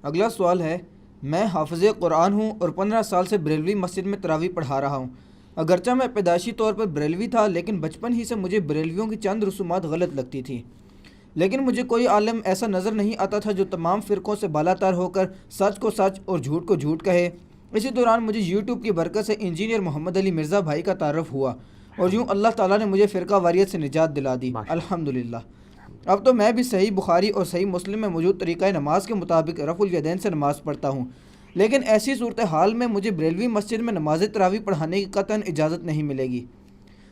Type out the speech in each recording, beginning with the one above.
اگلا سوال ہے، میں حافظ قرآن ہوں اور 15 سال سے بریلوی مسجد میں تراویح پڑھا رہا ہوں۔ اگرچہ میں پیدائشی طور پر بریلوی تھا، لیکن بچپن ہی سے مجھے بریلویوں کی چند رسومات غلط لگتی تھی۔ لیکن مجھے کوئی عالم ایسا نظر نہیں آتا تھا جو تمام فرقوں سے بالاتر ہو کر سچ کو سچ اور جھوٹ کو جھوٹ کہے۔ اسی دوران مجھے یوٹیوب کی برکت سے انجینئر محمد علی مرزا بھائی کا تعارف ہوا، اور یوں اللہ تعالیٰ نے مجھے فرقہ واریت سے نجات دلا دی، الحمدللہ۔ اب تو میں بھی صحیح بخاری اور صحیح مسلم میں موجود طریقہ نماز کے مطابق رفع الیدین سے نماز پڑھتا ہوں، لیکن ایسی صورتحال میں مجھے بریلوی مسجد میں نماز تراویح پڑھانے کی قطعاً اجازت نہیں ملے گی۔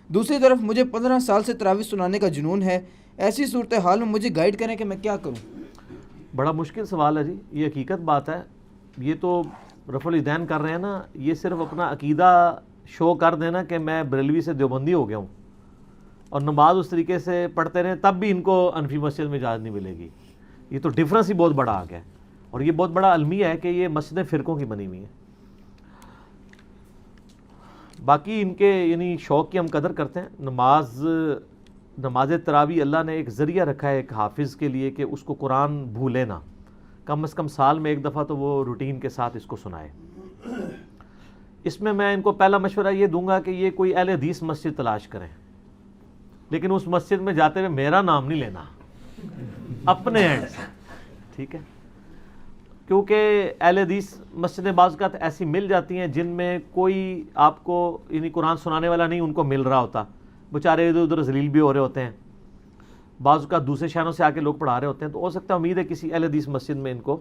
دوسری طرف مجھے 15 سال سے تراویح سنانے کا جنون ہے، ایسی صورتحال میں مجھے گائیڈ کریں کہ میں کیا کروں۔ بڑا مشکل سوال ہے جی، یہ حقیقت بات ہے۔ یہ تو رفع الیدین کر رہے ہیں نا، یہ صرف اپنا عقیدہ شو کر دینا کہ میں بریلوی سے دیوبندی ہو گیا ہوں، اور نماز اس طریقے سے پڑھتے رہیں تب بھی ان کو انفی مسجد میں اجازت نہیں ملے گی۔ یہ تو ڈفرنس ہی بہت بڑا آ گیا ہے، اور یہ بہت بڑا المیہ ہے کہ یہ مسجدیں فرقوں کی بنی ہوئی ہیں۔ باقی ان کے یعنی شوق کی ہم قدر کرتے ہیں۔ نماز تراویح اللہ نے ایک ذریعہ رکھا ہے ایک حافظ کے لیے کہ اس کو قرآن بھولے نہ، کم از کم سال میں ایک دفعہ تو وہ روٹین کے ساتھ اس کو سنائے۔ اس میں ان کو پہلا مشورہ یہ دوں گا کہ یہ کوئی اہل حدیث مسجد تلاش کریں، لیکن اس مسجد میں جاتے ہوئے میرا نام نہیں لینا اپنے اینڈ سے، ٹھیک ہے؟ کیونکہ اہل حدیث مسجدیں بعض اوقات ایسی مل جاتی ہیں جن میں کوئی آپ کو یعنی قرآن سنانے والا نہیں ان کو مل رہا ہوتا، بیچارے ادھر ادھر ذلیل بھی ہو رہے ہوتے ہیں، بعض اوقات دوسرے شہروں سے آ کے لوگ پڑھا رہے ہوتے ہیں، تو ہو سکتا ہے امید ہے کسی اہل حدیث مسجد میں ان کو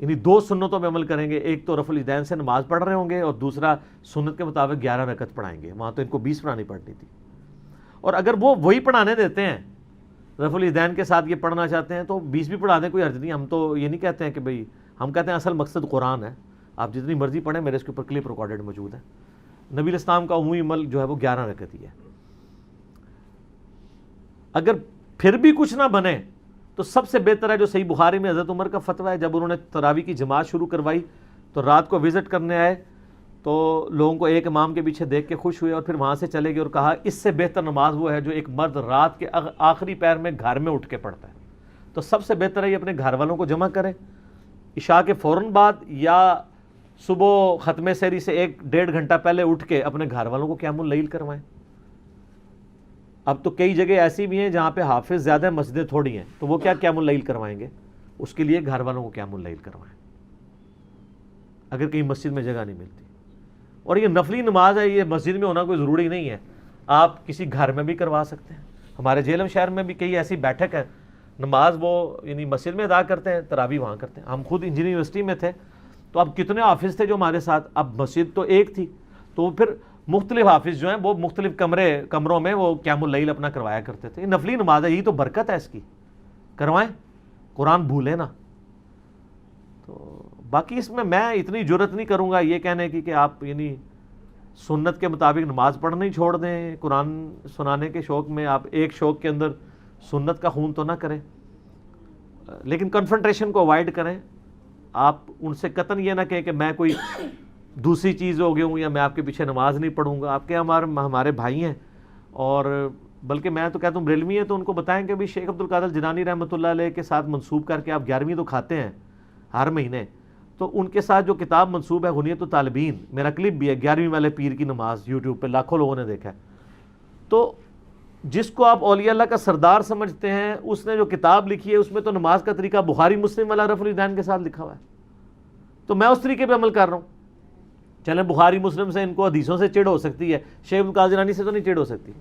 یعنی 2 سنتوں پہ عمل کریں گے، ایک تو رفع الیدین سے نماز پڑھ رہے ہوں گے، اور دوسرا سنت کے مطابق 11 رکعت پڑھائیں گے۔ وہاں تو ان کو 20 پڑھانی پڑنی تھی، اور اگر وہ وہی پڑھانے دیتے ہیں رفع الیدین کے ساتھ یہ پڑھنا چاہتے ہیں تو 20 بھی پڑھا دیں، کوئی حرج نہیں۔ ہم تو یہ نہیں کہتے ہیں کہ بھئی، ہم کہتے ہیں اصل مقصد قرآن ہے، آپ جتنی مرضی پڑھیں، میرے اس کے اوپر کلپ ریکارڈڈ موجود ہے۔ نبی علیہ السلام کا عمومی عمل جو ہے وہ 11 رکعت ہی ہے۔ اگر پھر بھی کچھ نہ بنے تو سب سے بہتر ہے جو صحیح بخاری میں حضرت عمر کا فتویٰ ہے، جب انہوں نے تراویح کی جماعت شروع کروائی تو رات کو وزٹ کرنے آئے تو لوگوں کو ایک امام کے پیچھے دیکھ کے خوش ہوئے، اور پھر وہاں سے چلے گئے اور کہا اس سے بہتر نماز وہ ہے جو ایک مرد رات کے آخری پہر میں گھر میں اٹھ کے پڑھتا ہے۔ تو سب سے بہتر ہے یہ اپنے گھر والوں کو جمع کریں، عشاء کے فوراً بعد یا صبح ختم سحری سے 1-1.5 گھنٹہ پہلے اٹھ کے اپنے گھر والوں کو قیام اللیل کروائیں۔ اب تو کئی جگہ ایسی بھی ہیں جہاں پہ حافظ زیادہ مسجدیں تھوڑی ہیں، تو وہ کیا قیام اللیل کروائیں گے؟ اس کے لیے گھر والوں کو قیام اللیل کروائیں اگر کہیں مسجد میں جگہ نہیں ملتی۔ اور یہ نفلی نماز ہے، یہ مسجد میں ہونا کوئی ضروری نہیں ہے، آپ کسی گھر میں بھی کروا سکتے ہیں۔ ہمارے جہلم شہر میں بھی کئی ایسی بیٹھک ہے، نماز وہ یعنی مسجد میں ادا کرتے ہیں، تراویح وہاں کرتے ہیں۔ ہم خود انجینئرنگ یونیورسٹی میں تھے تو اب کتنے حافظ تھے جو ہمارے ساتھ، اب مسجد تو ایک تھی تو پھر مختلف حافظ جو ہیں وہ مختلف کمروں میں وہ قیام اللیل اپنا کروایا کرتے تھے۔ یہ نفلی نماز ہے، یہی تو برکت ہے اس کی، کروائیں، قرآن بھولیں نا۔ تو باقی اس میں اتنی جرت نہیں کروں گا یہ کہنے کی کہ آپ یعنی سنت کے مطابق نماز پڑھنا ہی چھوڑ دیں، قرآن سنانے کے شوق میں آپ ایک شوق کے اندر سنت کا خون تو نہ کریں، لیکن کنفرنٹریشن کو اوائڈ کریں۔ آپ ان سے قطعاً یہ نہ کہیں کہ میں کوئی دوسری چیز ہو گیا ہوں یا میں آپ کے پیچھے نماز نہیں پڑھوں گا۔ آپ کے ہمارے بھائی ہیں، اور بلکہ میں تو کہتا ہوں بریلوی ہیں تو ان کو بتائیں کہ بھی شیخ عبد القادر جیلانی رحمۃ اللہ علیہ کے ساتھ منسوب کر کے آپ 11ویں تو کھاتے ہیں ہر مہینے، تو ان کے ساتھ جو کتاب منسوب ہے غنیت الطالبین، میرا کلپ بھی ہے 11ویں والے پیر کی نماز، یوٹیوب پہ لاکھوں لوگوں نے دیکھا ہے۔ تو جس کو آپ اولیاء اللہ کا سردار سمجھتے ہیں، اس نے جو کتاب لکھی ہے اس میں تو نماز کا طریقہ بخاری مسلم والا رفع الیدین کے ساتھ لکھا ہوا ہے، تو میں اس طریقے پہ عمل کر رہا ہوں۔ چلیں بخاری مسلم سے ان کو حدیثوں سے چڑ ہو سکتی ہے، شیخ عبد القادر جیلانی سے تو نہیں چڑ ہو سکتی۔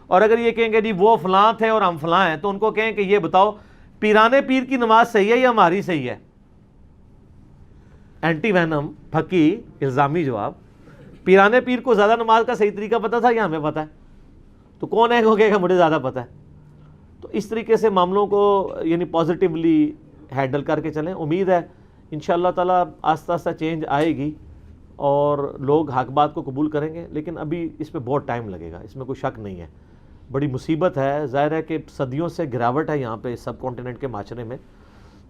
اور اگر یہ کہیں گے جی وہ فلاں تھے اور ہم فلاں ہیں، تو ان کو کہیں کہ یہ بتاؤ پیرانے پیر کی نماز صحیح ہے یا ہماری صحیح ہے؟ اینٹی وینم پھکی الزامی جواب، پیرانے پیر کو زیادہ نماز کا صحیح طریقہ پتہ تھا یا ہمیں پتہ ہے؟ تو کون ہے وہ کہے گا مجھے زیادہ پتہ ہے؟ تو اس طریقے سے معاملوں کو یعنی پازیٹیولی ہینڈل کر کے چلیں۔ امید ہے انشاءاللہ تعالیٰ آہستہ آہستہ چینج آئے گی اور لوگ حق بات کو قبول کریں گے، لیکن ابھی اس پہ بہت ٹائم لگے گا، اس میں کوئی شک نہیں ہے۔ بڑی مصیبت ہے، ظاہر ہے کہ صدیوں سے گراوٹ ہے یہاں پہ سب کانٹیننٹ کے معاشرے میں،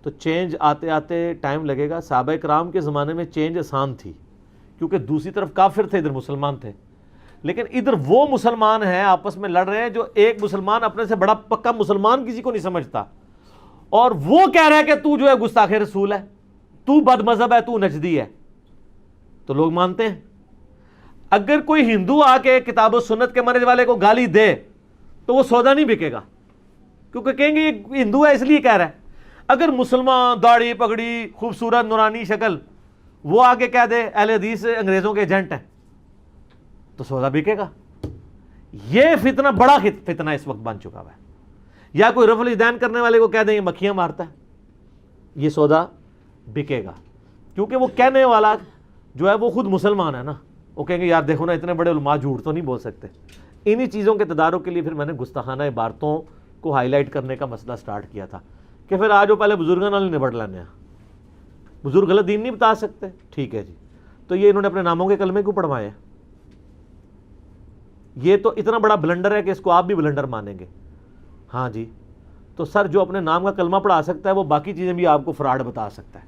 تو چینج آتے آتے ٹائم لگے گا۔ صحابہ کرام کے زمانے میں چینج آسان تھی کیونکہ دوسری طرف کافر تھے، ادھر مسلمان تھے، لیکن ادھر وہ مسلمان ہیں آپس میں لڑ رہے ہیں جو ایک مسلمان اپنے سے بڑا پکا مسلمان کسی کو نہیں سمجھتا، اور وہ کہہ رہا ہے کہ تو جو ہے گستاخ رسول ہے۔ تو بد مذہب ہے، تو نجدی ہے، تو لوگ مانتے ہیں۔ اگر کوئی ہندو آ کے کتاب و سنت کے منہج والے کو گالی دے تو وہ سودا نہیں بکے گا، کیونکہ کہیں گے یہ ہندو ہے اس لیے کہہ رہا ہے۔ اگر مسلمان داڑھی پگڑی خوبصورت نورانی شکل وہ آ کے کہہ دے اہل حدیث انگریزوں کے ایجنٹ ہیں تو سودا بکے گا۔ یہ فتنہ بڑا فتنہ اس وقت بن چکا ہوا ہے۔ یا کوئی رفع الیدین کرنے والے کو کہہ دیں یہ مکھیاں مارتا ہے، یہ سودا بکے گا، کیونکہ وہ کہنے والا جو ہے وہ خود مسلمان ہے نا، وہ کہیں گے یار دیکھو نا اتنے بڑے علماء جھوٹ تو نہیں بول سکتے۔ انہی چیزوں کے تدارک کے لیے پھر میں نے گستاخانہ عبارتوں کو ہائی لائٹ کرنے کا مسئلہ سٹارٹ کیا تھا کہ پھر آج وہ پہلے بزرگوں نال نبڑ لینے ہیں، بزرگ غلط دین نہیں بتا سکتے، ٹھیک ہے جی، تو یہ انہوں نے اپنے ناموں کے کلمے کیوں پڑھوائے ہیں؟ یہ تو اتنا بڑا بلنڈر ہے کہ اس کو آپ بھی بلنڈر مانیں گے۔ ہاں جی، تو سر جو اپنے نام کا کلمہ پڑھا سکتا ہے وہ باقی چیزیں بھی آپ کو فراڈ بتا سکتا ہے،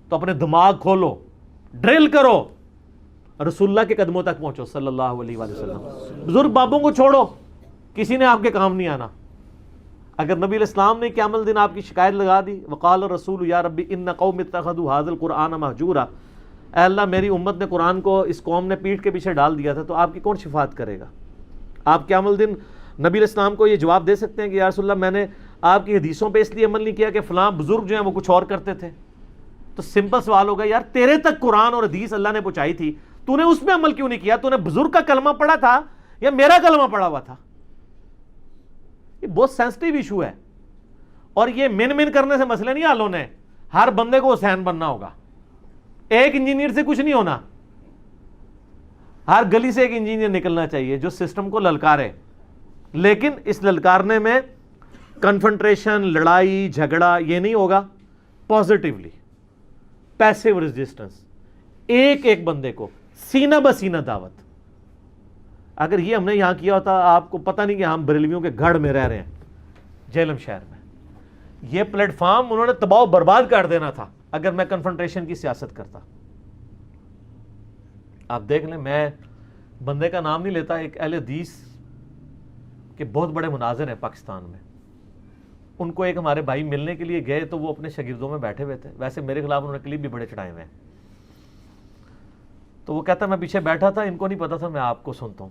تو اپنے دماغ کھولو، ڈرل کرو، رسول اللہ کے قدموں تک پہنچو صلی اللہ علیہ وآلہ وسلم۔ بزرگ بابوں کو چھوڑو، کسی نے آپ کے کام نہیں آنا۔ اگر نبی علیہ السلام نے قیام الدین آپ کی شکایت لگا دی، وقال الرسول یا ربی ان قوم اتخذوا هذا القرآن مہجورا، اے اللہ میری امت نے قرآن کو اس قوم نے پیٹھ کے پیچھے ڈال دیا تھا، تو آپ کی کون شفاعت کرے گا؟ آپ قیام الدین نبی علیہ السلام کو یہ جواب دے سکتے ہیں کہ یا رسول اللہ میں نے آپ کی حدیثوں پہ اس لیے عمل نہیں کیا کہ فلاں بزرگ جو ہیں وہ کچھ اور کرتے تھے؟ تو سمپل سوال ہوگا یار تیرے تک قرآن اور حدیث اللہ نے پہنچائی تھی، تو نے اس میں عمل کیوں نہیں کیا؟ تو نے بزرگ کا کلمہ پڑھا تھا یا میرا کلمہ پڑھا ہوا تھا؟ یہ بہت سینسٹیو ایشو ہے، اور یہ من کرنے سے مسئلے نہیں حل ہونے۔ ہر بندے کو حسین بننا ہوگا، ایک انجینئر سے کچھ نہیں ہونا، ہر گلی سے ایک انجینئر نکلنا چاہیے جو سسٹم کو للکارے، لیکن اس للکارنے میں کنفنٹریشن، لڑائی جھگڑا یہ نہیں ہوگا، پازیٹیولی پیسیو ریزسٹنس، ایک ایک بندے کو سینہ بسینہ دعوت۔ اگر یہ ہم نے یہاں کیا ہوتا، آپ کو پتہ نہیں کہ ہم بریلویوں کے گھر میں رہ رہے ہیں جہلم شہر میں۔ یہ پلیٹ فارم انہوں نے تباہ و برباد کر دینا تھا اگر میں کنفرنٹریشن کی سیاست کرتا۔ آپ دیکھ لیں، میں بندے کا نام نہیں لیتا، ایک اہل حدیث کے بہت بڑے مناظر ہیں پاکستان میں، ان کو ایک ہمارے بھائی ملنے کے لیے گئے تو وہ اپنے شاگردوں میں بیٹھے ہوئے تھے، ویسے میرے خلاف انہوں نے کلپ بھی بڑے چڑھائے ہوئے ہیں، تو وہ کہتا میں پیچھے بیٹھا تھا، ان کو نہیں پتا تھا میں آپ کو سنتا ہوں،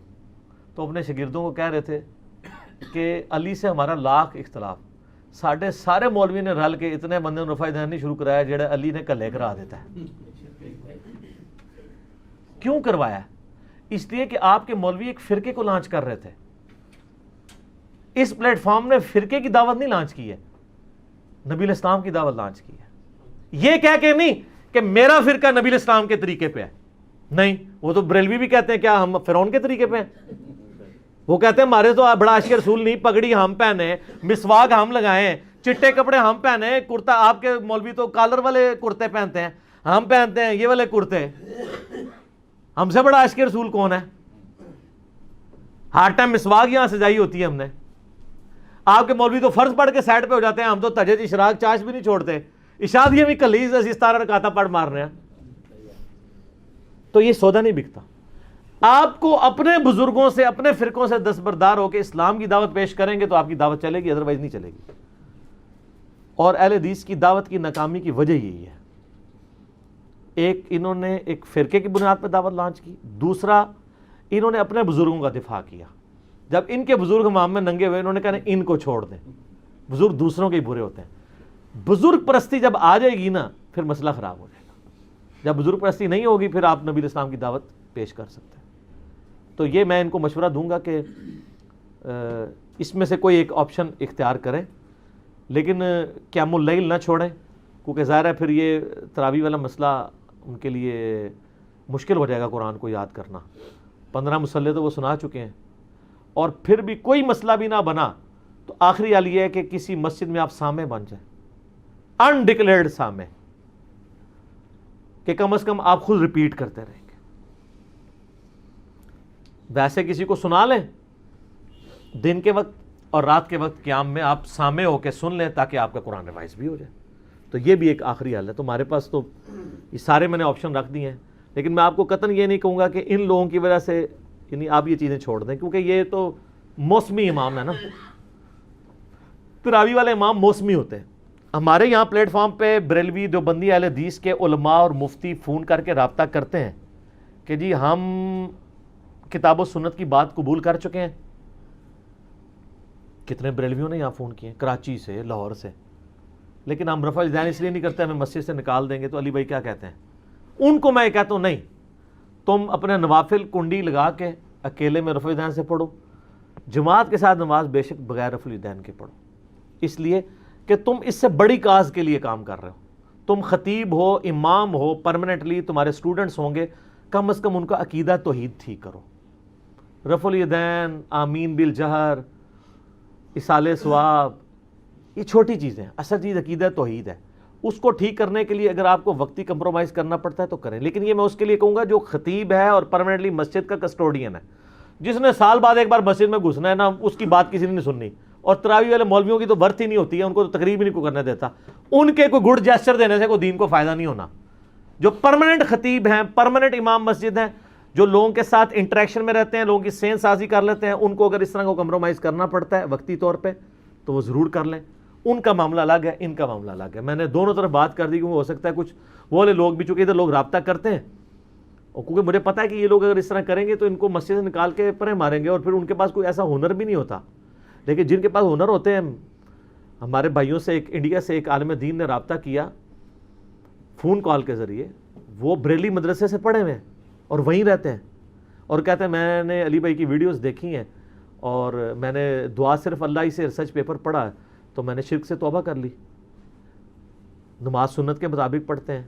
تو اپنے شاگردوں کو کہہ رہے تھے کہ علی سے ہمارا لاکھ اختلاف، ساڑھے سارے مولوی نے رل کے اتنے بندے نے رفع دین نہیں شروع کرایا جڑا علی نے کلے کرا دیتا ہے۔ کیوں کروایا؟ اس لیے کہ آپ کے مولوی ایک فرقے کو لانچ کر رہے تھے۔ اس پلیٹ فارم نے فرقے کی دعوت نہیں لانچ کی ہے، نبی علیہ السلام کی دعوت لانچ کی ہے۔ یہ کہہ کے نہیں کہ میرا فرقہ نبی علیہ السلام کے طریقے پہ ہے، نہیں، وہ تو بریلوی بھی کہتے ہیں کیا ہم فرعون کے طریقے پہ ہیں؟ وہ کہتے ہیں ہمارے تو بڑا عاشق رسول نہیں، پگڑی ہم پہنے، مسواک ہم لگائیں، چٹے کپڑے ہم پہنے، کرتا آپ کے مولوی تو کالر والے کرتے پہنتے ہیں، ہم پہنتے ہیں یہ والے کرتے۔ ہم سے بڑا عاشق رسول کون ہے؟ ہر ٹائم مسواک یہاں سجائی ہوتی ہے ہم نے۔ آپ کے مولوی تو فرض پڑھ کے سائڈ پہ ہو جاتے ہیں، ہم تو تہجد اشراق چاش بھی نہیں چھوڑتے، اشادیاں بھی کلیز اس طرح رکعتاں پڑھ مار رہے ہیں۔ تو یہ سودا نہیں بکتا۔ آپ کو اپنے بزرگوں سے، اپنے فرقوں سے دستبردار ہو کے اسلام کی دعوت پیش کریں گے تو آپ کی دعوت چلے گی، ادروائز نہیں چلے گی۔ اور اہل حدیث کی دعوت کی ناکامی کی وجہ یہی ہے، ایک انہوں نے ایک فرقے کی بنیاد پہ دعوت لانچ کی، دوسرا انہوں نے اپنے بزرگوں کا دفاع کیا۔ جب ان کے بزرگ ہمام میں ننگے ہوئے، انہوں نے کہا ان کو چھوڑ دیں، بزرگ دوسروں کے ہی برے ہوتے ہیں۔ بزرگ پرستی جب آ جائے گی نا پھر مسئلہ خراب ہو جائے گا۔ جب بزرگ پرستی نہیں ہوگی پھر آپ نبی علیہ السلام کی دعوت پیش کر سکتے ہیں۔ تو یہ میں ان کو مشورہ دوں گا کہ اس میں سے کوئی ایک آپشن اختیار کریں، لیکن قیام اللیل نہ چھوڑیں، کیونکہ ظاہر ہے پھر یہ تراویح والا مسئلہ ان کے لیے مشکل ہو جائے گا قرآن کو یاد کرنا۔ 15 مصلے تو وہ سنا چکے ہیں، اور پھر بھی کوئی مسئلہ بھی نہ بنا تو آخری حال یہ ہے کہ کسی مسجد میں آپ سامع بن جائیں، انڈکلیئرڈ سامع، کہ کم از کم آپ خود ریپیٹ کرتے رہیں گے۔ ویسے کسی کو سنا لیں دن کے وقت اور رات کے وقت قیام میں، آپ سامع ہو کے سن لیں تاکہ آپ کا قرآن ریوائز بھی ہو جائے۔ تو یہ بھی ایک آخری حل ہے۔ تو ہمارے پاس تو یہ سارے میں نے آپشن رکھ دیے ہیں، لیکن میں آپ کو قطعاً یہ نہیں کہوں گا کہ ان لوگوں کی وجہ سے یعنی آپ یہ چیزیں چھوڑ دیں، کیونکہ یہ تو موسمی امام ہے نا، تراویح والے امام موسمی ہوتے ہیں، ہمارے یہاں پلیٹ فارم پہ بریلوی دیوبندی اہل حدیث کے علماء اور مفتی فون کر کے رابطہ کرتے ہیں کہ جی ہم کتاب و سنت کی بات قبول کر چکے ہیں. کتنے بریلویوں نے یہاں فون کیے, کراچی سے, لاہور سے. لیکن ہم رفع الیدین اس لیے نہیں کرتے, ہمیں مسجد سے نکال دیں گے. تو علی بھائی کیا کہتے ہیں؟ ان کو میں کہتا ہوں نہیں, تم اپنے نوافل کنڈی لگا کے اکیلے میں رفع الیدین سے پڑھو, جماعت کے ساتھ نماز بے شک بغیر رفع الیدین کے پڑھو, اس لیے کہ تم اس سے بڑی کاز کے لیے کام کر رہے ہو. تم خطیب ہو, امام ہو, پرماننٹلی تمہارے سٹوڈنٹس ہوں گے, کم از کم ان کا عقیدہ توحید ٹھیک کرو. رفع الیدین, آمین بالجہر, اصالِ ثواب, یہ چھوٹی چیزیں ہیں. اصل چیز عقیدہ توحید ہے. اس کو ٹھیک کرنے کے لیے اگر آپ کو وقتی کمپرومائز کرنا پڑتا ہے تو کریں, لیکن یہ میں اس کے لیے کہوں گا جو خطیب ہے اور پرماننٹلی مسجد کا کسٹوڈین ہے, جس نے سال بعد ایک بار مسجد میں گھسنا ہے نا, اس کی بات کسی نے نہیں سننی. اور تراویح والے مولویوں کی تو برت ہی نہیں ہوتی ہے, ان کو تو تقریب ہی نہیں کو کرنے دیتا. ان کے کوئی گڈ جیسچر دینے سے کوئی دین کو فائدہ نہیں ہونا. جو پرماننٹ خطیب ہیں, پرماننٹ امام مسجد ہیں, جو لوگوں کے ساتھ انٹریکشن میں رہتے ہیں, لوگوں کی سین سازی کر لیتے ہیں, ان کو اگر اس طرح کو کمپرومائز کرنا پڑتا ہے وقتی طور پہ تو وہ ضرور کر لیں. ان کا معاملہ الگ ہے, ان کا معاملہ الگ ہے. میں نے دونوں طرف بات کر دی کہ ہو سکتا ہے کچھ وہ والے لوگ بھی, چونکہ ادھر لوگ رابطہ کرتے ہیں, اور کیونکہ مجھے پتا ہے کہ یہ لوگ اگر اس طرح کریں گے تو ان کو مسجد سے نکال کے پرے ماریں گے, اور پھر ان کے پاس کوئی ایسا ہنر بھی نہیں ہوتا. لیکن جن کے پاس ہنر ہوتے ہیں, ہمارے بھائیوں سے ایک انڈیا سے ایک عالم دین نے رابطہ کیا فون کال کے ذریعے, وہ بریلی مدرسے سے پڑھے ہوئے ہیں اور وہیں رہتے ہیں, اور کہتے ہیں میں نے علی بھائی کی ویڈیوز دیکھی ہیں اور میں نے دعا صرف اللہ ہی سے ریسرچ پیپر پڑھا تو میں نے شرک سے توبہ کر لی. نماز سنت کے مطابق پڑھتے ہیں.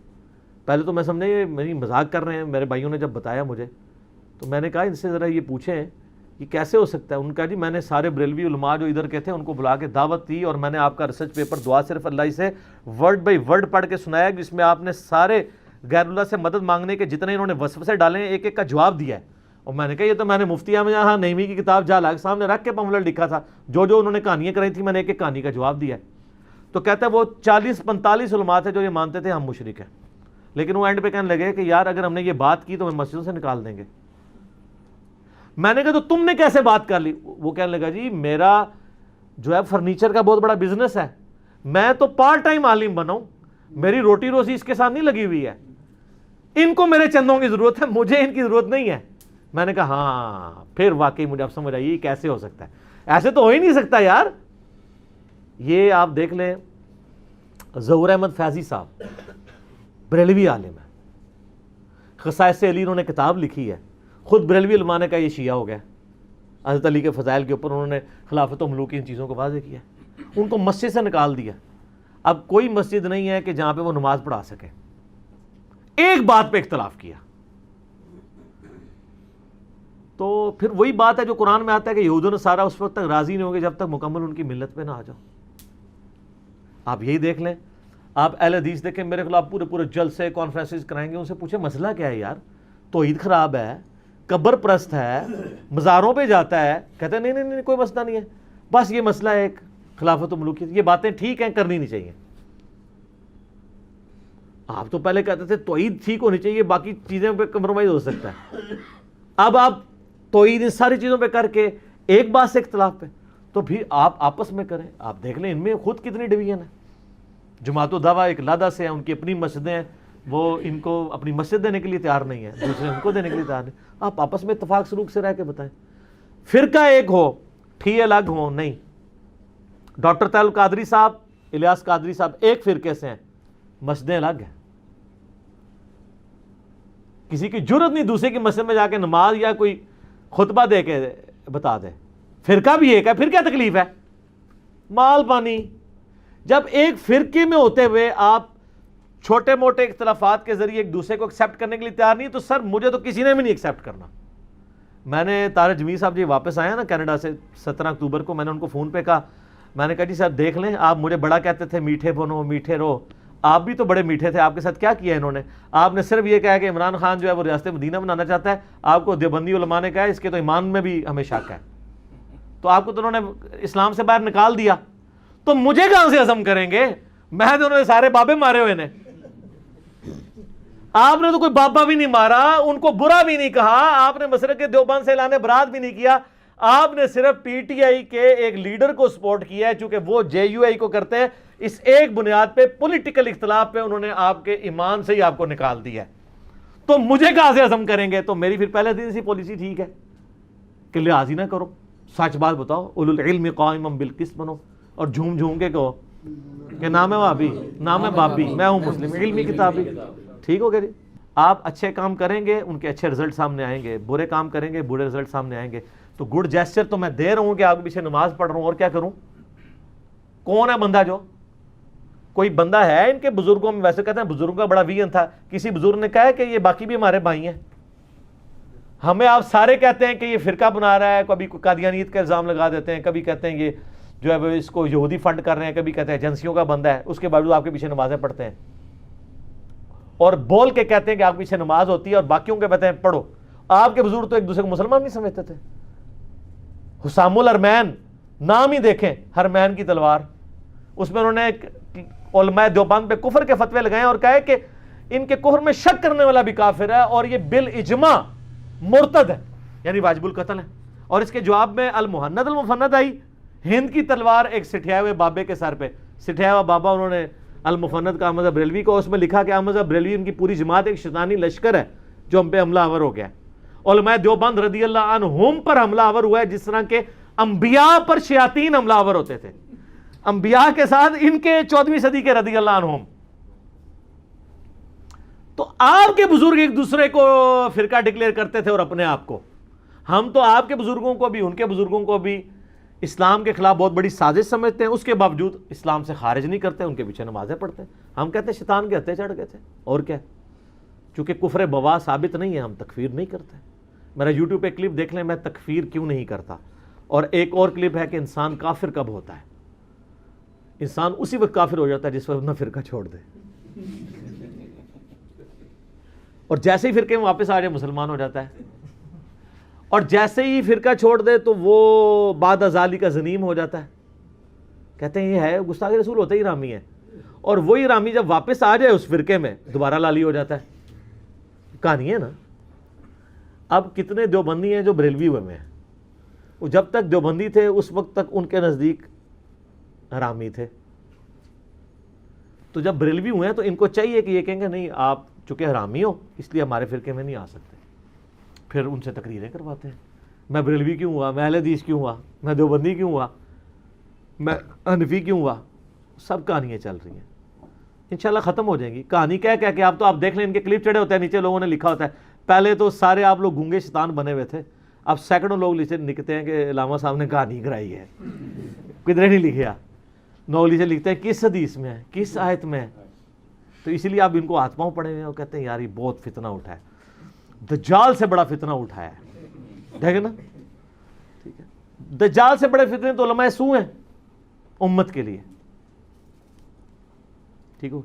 پہلے تو میں سمجھے یہ میری مذاق کر رہے ہیں, میرے بھائیوں نے جب بتایا مجھے تو میں نے کہا ان سے ذرا یہ پوچھیں یہ کیسے ہو سکتا ہے. ان کا جی میں نے سارے بریلوی علماء جو ادھر کے تھے ان کو بلا کے دعوت دی, اور میں نے آپ کا ریسرچ پیپر دعا صرف اللہ ہی سے ورڈ بائی ورڈ پڑھ کے سنایا, جس میں آپ نے سارے غیر اللہ سے مدد مانگنے کے جتنے انہوں نے وسوسے ڈالے ہیں ایک ایک کا جواب دیا ہے. اور میں نے کہا یہ تو میں نے مفتی احمد جہاں نعیمی کی کتاب جا لاگ سامنے رکھ کے پمفلٹ لکھا تھا, جو انہوں نے کہانیاں کرائی تھیں میں نے ایک ایک کہانی کا جواب دیا ہے. تو کہتا ہے وہ 40-45 علماء تھے جو یہ مانتے تھے ہم مشرک ہیں, لیکن وہ اینڈ پہ کہنے لگے کہ یار اگر ہم نے یہ بات کی تو ہمیں مسجدوں سے نکال دیں گے. میں نے کہا تو تم نے کیسے بات کر لی؟ وہ کہنے لگا جی میرا جو ہے فرنیچر کا بہت بڑا بزنس ہے, میں تو پارٹ ٹائم عالم بناؤں, میری روٹی روزی اس کے ساتھ نہیں لگی ہوئی ہے, ان کو میرے چندوں کی ضرورت ہے, مجھے ان کی ضرورت نہیں ہے. میں نے کہا ہاں پھر واقعی مجھے اب سمجھ آئی کیسے ہو سکتا ہے, ایسے تو ہو ہی نہیں سکتا یار. یہ آپ دیکھ لیں ظہور احمد فیضی صاحب بریلوی عالم ہے, خصائص علی انہوں نے کتاب لکھی ہے, خود بریلوی علماء نے کہا یہ شیعہ ہو گیا. حضرت علی کے فضائل کے اوپر انہوں نے خلافت و ملوک ان چیزوں کو واضح کیا, ان کو مسجد سے نکال دیا. اب کوئی مسجد نہیں ہے کہ جہاں پہ وہ نماز پڑھا سکے. ایک بات پہ اختلاف کیا تو پھر وہی بات ہے جو قرآن میں آتا ہے کہ یہود و نصارہ اس وقت تک راضی نہیں ہوں گے جب تک مکمل ان کی ملت پہ نہ آ جاؤ. آپ یہی دیکھ لیں, آپ اہل حدیث دیکھیں میرے خلاف پورے جلسے کانفرنسز کرائیں گے, ان سے پوچھیں مسئلہ کیا ہے یار, توحید خراب ہے, قبر پرست ہے, مزاروں پہ جاتا ہے, کہتے ہیں نہیں کوئی مسئلہ نہیں ہے, بس یہ مسئلہ ہے ایک خلافت و ملوکیت, یہ باتیں ٹھیک ہیں کرنی نہیں چاہیے. آپ تو پہلے کہتے تھے توحید ٹھیک ہونی چاہیے, باقی چیزیں پہ کمپرومائز ہو سکتا ہے. اب آپ توحید ان ساری چیزوں پہ کر کے ایک بات سے اختلاف پہ, تو پھر آپ آپس میں کریں. آپ دیکھ لیں ان میں خود کتنی ڈویژن ہے. جماعت و دعویٰ ایک لادہ سے ہیں, ان کی اپنی مسجدیں ہیں, وہ ان کو اپنی مسجد دینے کے لیے تیار نہیں ہے, دوسرے ان کو دینے کے لیے تیار نہیں. آپ آپس میں اتفاق سلوک سے رہ کے بتائیں. فرقہ ایک ہو, ٹھی الگ ہو, نہیں. ڈاکٹر طیب القادری صاحب, الیاس قادری صاحب ایک فرقے سے ہیں, مسجدیں الگ ہیں. کسی کی جرت نہیں دوسرے کی مسجد میں جا کے نماز یا کوئی خطبہ دے کے بتا دے. فرقہ بھی ایک ہے, پھر کیا تکلیف ہے؟ مال پانی. جب ایک فرقے میں ہوتے ہوئے آپ چھوٹے موٹے اختلافات کے ذریعے ایک دوسرے کو ایکسیپٹ کرنے کے لیے تیار نہیں, تو سر مجھے تو کسی نے بھی نہیں ایکسیپٹ کرنا. میں نے طارق جمیل صاحب جی واپس آیا نا کینیڈا سے 17 اکتوبر کو, میں نے ان کو فون پہ کہا, میں نے کہا جی صاحب دیکھ لیں, آپ مجھے بڑا کہتے تھے میٹھے بنو میٹھے رہو, آپ بھی تو بڑے میٹھے تھے, آپ کے ساتھ کیا کیا انہوں نے؟ آپ نے صرف یہ کہا کہ عمران خان جو ہے وہ ریاست مدینہ بنانا چاہتا ہے, آپ کو دیوبندی علماء نے کہا اس کے تو ایمان میں بھی ہمیں شک ہے, تو آپ کو تو انہوں نے اسلام سے باہر نکال دیا, تو مجھے کہاں سے عزم کریں گے؟ میں تو انہوں نے سارے بابے مارے ہوئے نے, آپ نے تو کوئی بابا بھی نہیں مارا, ان کو برا بھی نہیں کہا, آپ نے مسلک دیوبند سے اعلان برات بھی نہیں کیا, آپ نے صرف پی ٹی آئی کے ایک لیڈر کو سپورٹ کیا ہے, چونکہ وہ جے یو آئی کو کرتے ہیں اس ایک بنیاد پہ پولیٹیکل اختلاف پہ انہوں نے آپ کے ایمان سے ہی آپ کو نکال دیا ہے. تو مجھے کہاں سے عزم کریں گے؟ تو میری پھر پہلے دن سے پالیسی ٹھیک ہے کہ لحاظ ہی نہ کرو, سچ بات بتاؤ, اولو العلم قائما بالقسط بنو, اور جھوم جھوم کے کہو کہ نام ہے وہابی, نام ہے بابی, میں ہوں مسلم, علمی کتابی. ٹھیک ہو گیا جی. آپ اچھے کام کریں گے ان کے اچھے رزلٹ سامنے آئیں گے, برے کام کریں گے برے رزلٹ سامنے آئیں گے. تو گڈ جیسچر تو میں دے رہا ہوں کہ آپ کے پیچھے نماز پڑھ رہا ہوں, اور کیا کروں؟ کون ہے بندہ؟ جو کوئی بندہ ہے ان کے بزرگوں میں, ویسے کہتے ہیں بزرگوں کا بڑا ویژن تھا, کسی بزرگ نے کہا ہے کہ یہ باقی بھی ہمارے بھائی ہیں. ہمیں آپ سارے کہتے ہیں کہ یہ فرقہ بنا رہا ہے, کبھی قادیانیت کا الزام لگا دیتے ہیں, کبھی کہتے ہیں یہ جو ہے اس کو یہودی فنڈ کر رہے ہیں, کبھی کہتے ہیں ایجنسیوں کا بندہ ہے, اس کے باوجود آپ کے پیچھے نمازیں پڑھتے ہیں اور بول کے کہتے ہیں کہ آپ کے پیچھے نماز ہوتی ہے اور باقیوں کے کہتے ہیں پڑھو. آپ کے بزرگ تو ایک دوسرے کو مسلمان نہیں سمجھتے تھے. حسام الحرمین, نام ہی دیکھیں, حرمین کی تلوار, اس میں انہوں نے علماء دیوبند پہ کفر کے فتوے لگائے اور کہا کہ ان کے کفر میں شک کرنے والا بھی کافر ہے اور یہ بالاجماع مرتد ہے, یعنی واجب القتل ہے. اور اس کے جواب میں المہند المفند آئی, ہند کی تلوار ایک سٹھیا ہوئے بابے کے سر پہ, سٹھیا ہوا بابا انہوں نے المفند کا احمد بریلوی کو, اس میں لکھا کہ احمد بریلوی ان کی پوری جماعت ایک شیطانی لشکر ہے جو ہم پہ حملہ آور ہو گیا. علماء دیوبند رضی اللہ عنہم پر حملہ آور ہوا ہے جس طرح کے انبیاء پر شیاطین حملہ آور ہوتے تھے, انبیاء کے ساتھ ان کے 14ویں صدی کے رضی اللہ عنہم. تو آپ کے بزرگ ایک دوسرے کو فرقہ ڈکلیئر کرتے تھے اور اپنے آپ کو. ہم تو آپ کے بزرگوں کو بھی ان کے بزرگوں کو بھی اسلام کے خلاف بہت بڑی سازش سمجھتے ہیں, اس کے باوجود اسلام سے خارج نہیں کرتے, ان کے پیچھے نمازیں پڑھتے ہیں. ہم کہتے ہیں شیطان کے ہتھے چڑھ گئے تھے, اور کیا, چونکہ کفر بوا ثابت نہیں ہے ہم تکفیر نہیں کرتے. میرا یوٹیوب پہ کلپ دیکھ لیں میں تکفیر کیوں نہیں کرتا. اور ایک اور کلپ ہے کہ انسان کافر کب ہوتا ہے. انسان اسی وقت کافر ہو جاتا ہے جس وقت اپنا فرقہ چھوڑ دے, اور جیسے ہی فرقے میں واپس آ جائے مسلمان ہو جاتا ہے, اور جیسے ہی فرقہ چھوڑ دے تو وہ بعد ازالی کا زنیم ہو جاتا ہے. کہتے ہیں یہ ہے گستاخ رسول ہوتا ہی رامی ہے, اور وہی رامی جب واپس آ جائے اس فرقے میں دوبارہ لالی ہو جاتا ہے. کہانی ہے نا. اب کتنے دیوبندی ہیں جو بریلوی ہوئے ہیں, وہ جب تک دیوبندی تھے اس وقت تک ان کے نزدیک حرامی تھے, تو جب بریلوی ہوئے ہیں تو ان کو چاہیے کہ یہ کہیں گے نہیں آپ چونکہ حرامی ہو اس لیے ہمارے فرقے میں نہیں آ سکتے. پھر ان سے تقریریں کرواتے ہیں, میں بریلوی کیوں ہوا, میں اہل حدیث کیوں ہوا, میں دیوبندی کیوں ہوا, میں حنفی کیوں ہوا. سب کہانیاں چل رہی ہیں, انشاءاللہ ختم ہو جائیں گی. کہانی کہہ کے آپ تو آپ دیکھ لیں ان کے کلپ چڑھے ہوتے ہیں, نیچے لوگوں نے لکھا ہوتا ہے. پہلے تو سارے آپ لوگ گونگے شیطان بنے ہوئے تھے, اب سینکڑوں لوگ نیچے لکھتے ہیں کہ علامہ صاحب نے کہانی کرائی ہے. کدھر نہیں لکھیا, نولی سے لکھتے ہیں کس حدیث میں ہے, کس آیت میں ہے. تو اسی لیے آپ ان کو ہاتھ پاؤں پڑے ہوئے ہیں, وہ کہتے ہیں یار یہ بہت فتنہ اٹھا ہے, دجال سے بڑا فتنہ اٹھایا ہے. دیکھیں نا, ٹھیک ہے, دجال سے بڑے فتنے تو علماء سو ہیں امت کے لیے. ٹھیک ہو.